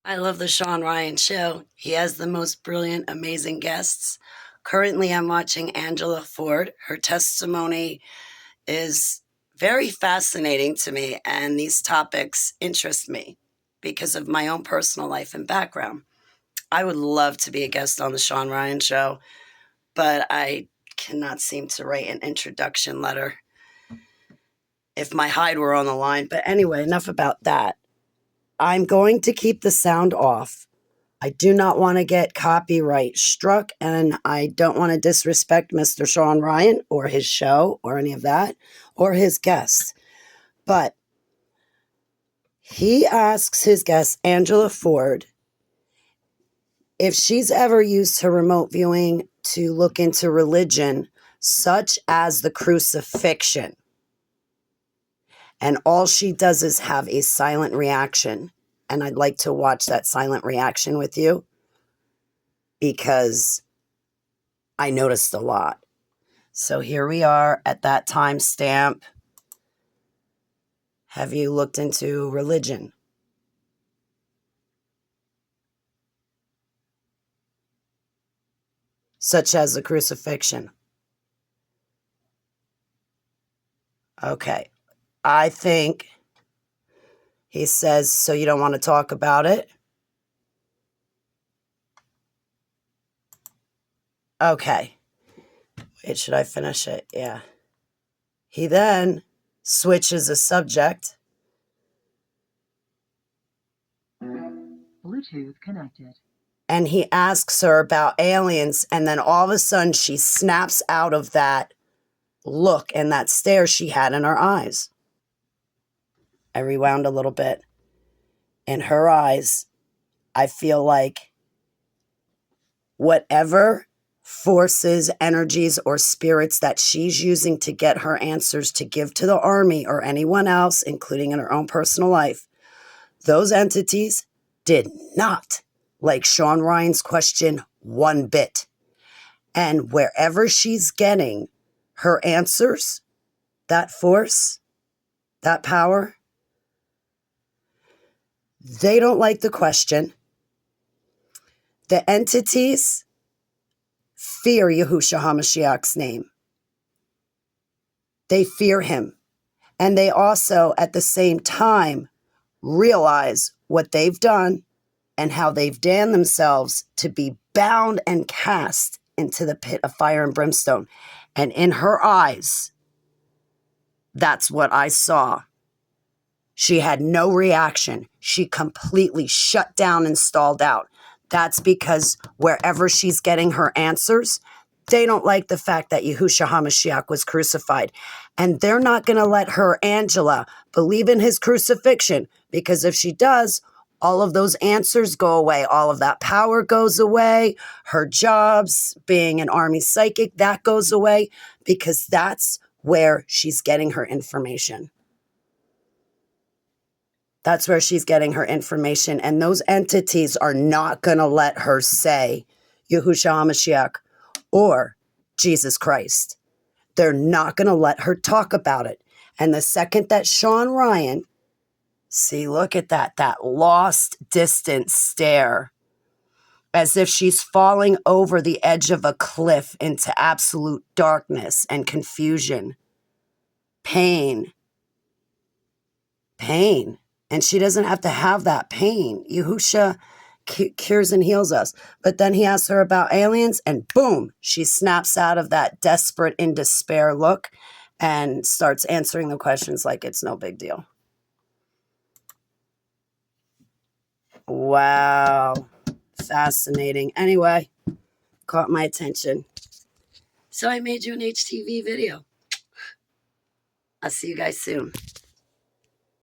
I love the Sean Ryan show. He has the most brilliant, amazing guests. Currently, I'm watching Angela Ford. Her testimony is very fascinating to me, and these topics interest me because of my own personal life and background. I would love to be a guest on the Sean Ryan show, but I cannot seem to write an introduction letter if my hide were on the line. But anyway, enough about that. I'm going to keep the sound off. I do not want to get copyright struck, and I don't want to disrespect Mr. Sean Ryan or his show or any of that or his guests. But he asks his guest, Angela Ford, if she's ever used her remote viewing to look into religion, such as the crucifixion. And all she does is have a silent reaction. And I'd like to watch that silent reaction with you because I noticed a lot. So here we are at that time stamp. Have you looked into religion? Such as the crucifixion. Okay. I think he says, so you don't want to talk about it? Okay. Wait, should I finish it? Yeah. He then switches the subject. Bluetooth connected. And he asks her about aliens, and then all of a sudden she snaps out of that look and that stare she had in her eyes. I rewound a little bit. In her eyes, I feel like whatever forces, energies, or spirits that she's using to get her answers to give to the army or anyone else, including in her own personal life, those entities did not like Sean Ryan's question one bit. And wherever she's getting her answers, that force, that power, they don't like the question. The entities fear Yahushua HaMashiach's name. They fear him. And they also, at the same time, realize what they've done and how they've damned themselves to be bound and cast into the pit of fire and brimstone. And in her eyes, that's what I saw. She had no reaction. She completely shut down and stalled out. That's because wherever she's getting her answers, they don't like the fact that Yahushua HaMashiach was crucified. And they're not going to let her, Angela, believe in his crucifixion, because if she does, all of those answers go away. All of that power goes away. Her jobs, being an army psychic, that goes away, because that's where she's getting her information. That's where she's getting her information. And those entities are not going to let her say Yahushua HaMashiach or Jesus Christ. They're not going to let her talk about it. And the second that Sean Ryan, see, look at that lost, distant stare, as if she's falling over the edge of a cliff into absolute darkness and confusion, pain. And she doesn't have to have that pain. Yahushua cures and heals us. But then he asks her about aliens, and boom, she snaps out of that desperate, in despair look and starts answering the questions like it's no big deal. Wow. Fascinating. Anyway, caught my attention. So I made you an HTV video. I'll see you guys soon.